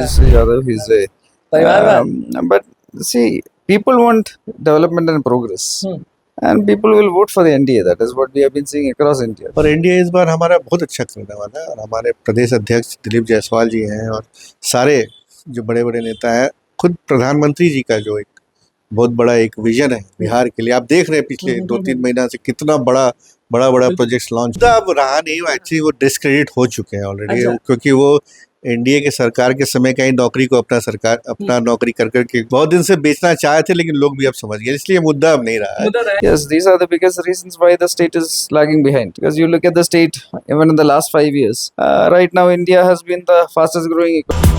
Tejasvi Yadav, he's a. But see, people want development and progress, and people will vote for the NDA. That is what we have been seeing across India. और NDA इस बार हमारा बहुत अच्छा करने वाला है और हमारे प्रदेश अध्यक्ष दिलीप जायसवाल जी हैं और सारे जो बड़े बड़े नेता हैं, खुद प्रधानमंत्री जी का जो एक बहुत बड़ा एक विजन है बिहार के लिए। आप देख रहे हैं पिछले 2-3 महीना से कितना बड़ा प्रोजेक्ट लॉन्च। अब रहा नहीं, एक्चुअली वो डिस्क्रेडिट हो चुके हैं ऑलरेडी, क्योंकि वो एनडीए के सरकार के समय का ही नौकरी को अपना नौकरी कर करके बहुत दिन से बेचना चाहे थे, लेकिन लोग भी अब समझ गए, इसलिए मुद्दा अब नहीं रहा है। Yes, these are the biggest reasons why the state is lagging behind. Because you look at the state, even in the last 5 years, right now India has been the fastest growing economy.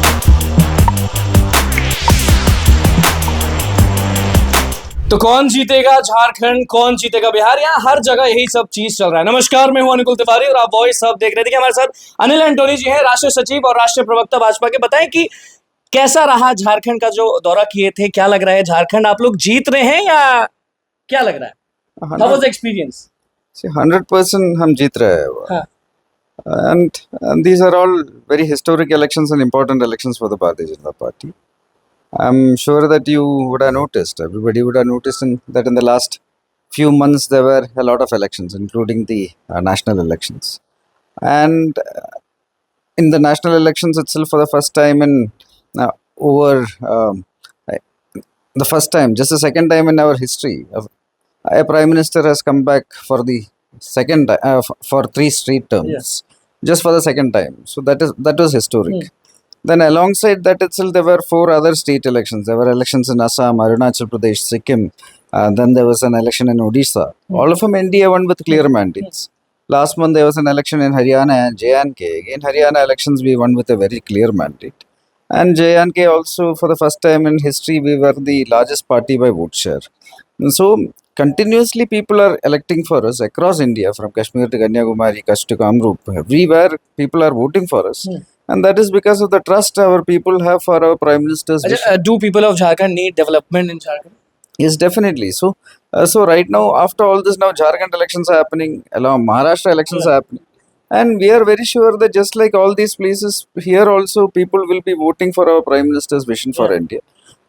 तो कौन जीतेगा झारखंड, कौन जीतेगा बिहार, यहाँ हर जगह यही सब चीज चल रहा है। नमस्कार, मैं हूं अनुकुल तिवारी और आप वॉइस सब देख रहे थे कि हमारे साथ अनिल एंटोनी जी हैं, राष्ट्रीय सचिव और राष्ट्रीय प्रवक्ता भाजपा के। बताएं कि कैसा रहा झारखंड का जो दौरा किए थे, क्या लग रहा है झारखंड आप लोग जीत रहे हैं या क्या लग रहा है? How was the experience? 100% हम जीत रहे हैं। And these are all very historic elections and important elections for the Bharatiya Janata Party. I'm sure that you would have noticed, everybody would have noticed that in the last few months there were a lot of elections, including the national elections. And in the national elections itself, for the first time the first time, just the second time in our history, a prime minister has come back for the second for 3 straight terms, just for the second time. So that was historic. Then alongside that itself, there were 4 other state elections. There were elections in Assam, Arunachal Pradesh, Sikkim. Then there was an election in Odisha. All of them NDA won with clear mandates. Last month there was an election in Haryana and J&K. Again, Haryana elections we won with a very clear mandate. And J&K also, for the first time in history, we were the largest party by vote share. And so continuously people are electing for us across India, from Kashmir to Kanyakumari, Kutch to Kamrup. Everywhere people are voting for us. And that is because of the trust our people have for our Prime Minister's vision. Do people of Jharkhand need development in Jharkhand? Yes, definitely. So right now, after all this, now Jharkhand elections are happening, along Maharashtra elections are happening. And we are very sure that just like all these places, here also people will be voting for our Prime Minister's vision for India.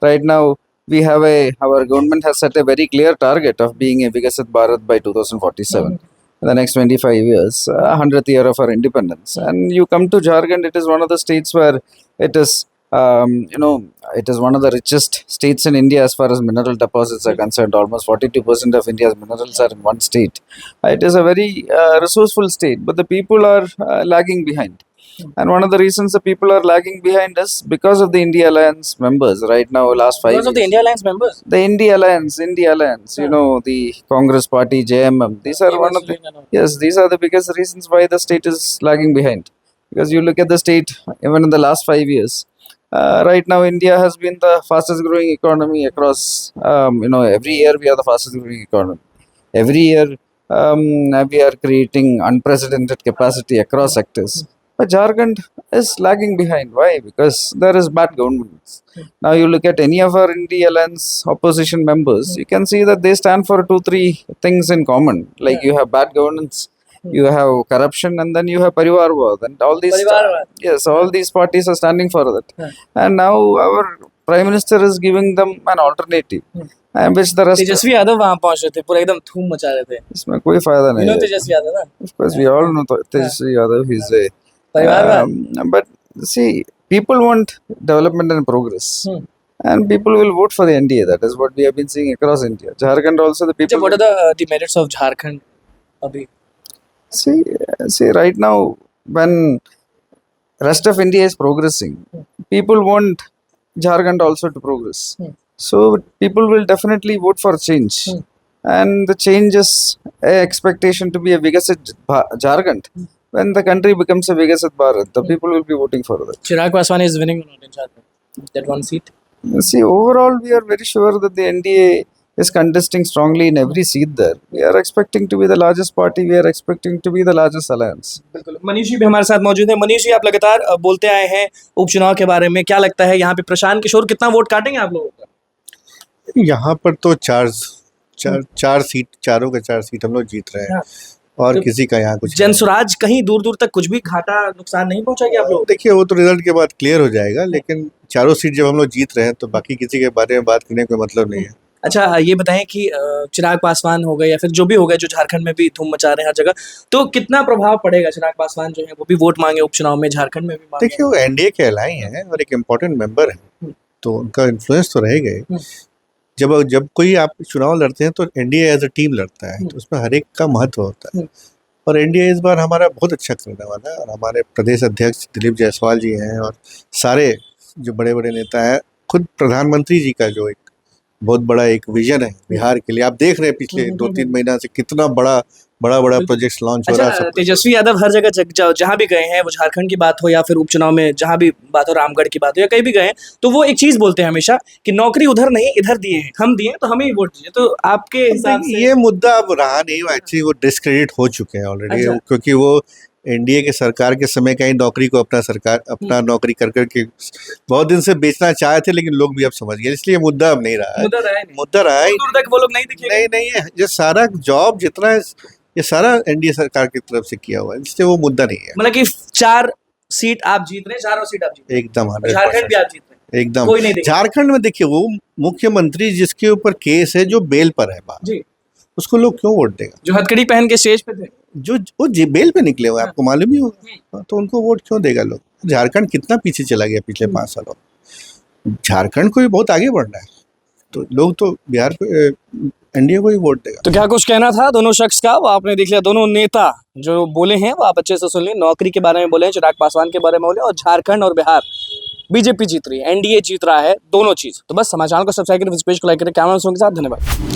Right now, we have our government has set a very clear target of being a Viksit Bharat by 2047. In the next 25 years, 100th year of our independence. And you come to Jharkhand, it is one of the states where it is, it is one of the richest states in India as far as mineral deposits are concerned. Almost 42% of India's minerals are in one state. It is a very resourceful state, but the people are lagging behind. And one of the reasons the people are lagging behind is because of the India Alliance members. Right now, last 5 years. Because of the India Alliance members? The India Alliance, the Congress Party, JMM. These are one of the, these are the biggest reasons why the state is lagging behind. Because you look at the state, even in the last 5 years, right now India has been the fastest growing economy across, every year we are the fastest growing economy. Every year we are creating unprecedented capacity across sectors. But Jharkhand is lagging behind. Why? Because there is bad governance. Now you look at any of our India Alliance opposition members, you can see that they stand for 2-3 things in common. Like you have bad governance, you have corruption, and then you have Parivarwad. And all these, all these parties are standing for that. And now our Prime Minister is giving them an alternative. And which the rest. Tejashwi Yadav वहाँ पहुँच रहे थे, पूरा एकदम धूम मचा रहे थे। इसमें कोई फायदा नहीं है। तेजस्वी यादव ना? Of course, we all know Tejasvi Yadav. He's a. But see, people want development and progress, and people will vote for the NDA. That is what we have been seeing across India. Jharkhand also, the people. What are the merits of Jharkhand? Abhi? See, right now when rest of India is progressing, people want Jharkhand also to progress. So people will definitely vote for change, and the change is a expectation to be a Viksit Jharkhand. When the country becomes a Viksit Bharat, the people will be voting for that. Chirag Paswan is winning in Jharkhand, that one seat. See, overall, we are very sure that the NDA is contesting strongly in every seat there. We are expecting to be the largest party. We are expecting to be the largest alliance. बिल्कुल। मनीष जी भी हमारे साथ मौजूद हैं। मनीष जी, आप लगातार बोलते आए हैं उपचुनाव के बारे में, क्या लगता है यहाँ पे प्रशांत किशोर कितना वोट काटेंगे आप लोगों का? यहाँ पर तो चारों के 4 सीट हम लोग जीत रहे हैं। और तो किसी का यहाँ कुछ जनसुराज कहीं दूर दूर तक कुछ भी घाटा नुकसान नहीं पहुंचाएगी आप लोग? देखिए वो तो रिजल्ट के बाद क्लियर हो जाएगा, लेकिन चारों सीट जब हम लोग जीत रहे हैं तो बाकी किसी के बारे में बात करने का कोई मतलब नहीं है। अच्छा, ये बताएं कि चिराग पासवान हो गए या फिर जो भी हो गए, जो झारखंड में भी धूम मचा रहे हैं हर जगह, तो कितना प्रभाव पड़ेगा? चिराग पासवान जो है वो भी वोट मांगे उपचुनाव में, झारखंड में भी मांगे। देखिए वो एनडीए के अलाई हैं और एक इम्पोर्टेंट मेंबर है, तो उनका इन्फ्लुएंस तो रहेगा ही। जब जब कोई आप चुनाव लड़ते हैं तो एनडीए एज अ टीम लड़ता है, तो उसमें हर एक का महत्व होता है। और एनडीए इस बार हमारा बहुत अच्छा करने वाला है, और हमारे प्रदेश अध्यक्ष दिलीप जायसवाल जी हैं और सारे जो बड़े बड़े नेता हैं, खुद प्रधानमंत्री जी का जो एक बहुत बड़ा एक विजन है बिहार के लिए। आप देख रहे हैं पिछले 2-3 महीना से कितना बड़ा प्रोजेक्ट लॉन्च हो रहा है। अच्छा, सब कुछ। तेजस्वी यादव हर जगह जहां भी गए हैं, वो झारखंड की बात हो या फिर उपचुनाव में जहां भी बात हो, रामगढ़ की बात हो या कहीं भी गए हैं, तो वो एक चीज बोलते हैं हमेशा कि नौकरी उधर नहीं इधर दिए हैं, हम दिए तो हमें ही वोट दीजिए। तो आपके हिसाब से ये मुद्दा अब रहा नहीं, एक्चुअली वो डिस्क्रेडिट हो चुके हैं ऑलरेडी। अच्छा। क्योंकि वो एनडीए के सरकार के समय का ही नौकरी को अपना नौकरी कर करके बहुत दिन से बेचना चाहे थे, लेकिन लोग भी अब समझ गए, इसलिए मुद्दा अब नहीं रहा है। मुद्दा रहा नहीं, मुद्दा रहा ही दूर तक वो लोग नहीं दिखे। नहीं है। ये सारा जॉब जितना है ये सारा एनडीए सरकार की तरफ से किया हुआ है, इसलिए वो मुद्दा नहीं है। मतलब कि 4 सीट आप जीत रहे हैं, चारों सीट आप जीत रहे एकदम हैं, झारखंड भी आप जीत रहे हैं, एकदम कोई नहीं दिखेगा। झारखंड में देखिए वो मुख्यमंत्री जिसके ऊपर केस है, जो बेल पर है बात, जी, उसको लोग क्यों वोट देगा? जो हथकड़ी पहन के स्टेज पे थे, जो वो बेल पे निकले हुए, आपको मालूम ही होगा, तो उनको वोट क्यों देगा लोग? झारखंड कितना पीछे चला गया पिछले 5 सालों में। झारखंड को भी बहुत आगे बढ़ना है, तो लोग तो बिहार को एनडीए को ही वोट देगा। तो क्या कुछ कहना था दोनों शख्स का, वो आपने देख लिया। दोनों नेता जो बोले हैं वो आप अच्छे से सुन लें। नौकरी के बारे में बोले हैं, चिराग पासवान के बारे में बोले, और झारखंड और बिहार बीजेपी जीत रही है, एनडीए जीत रहा है, दोनों चीज। तो बस हमारे चैनल को सब्सक्राइब करें, इस पेज को लाइक करें। कैमरा के साथ धन्यवाद।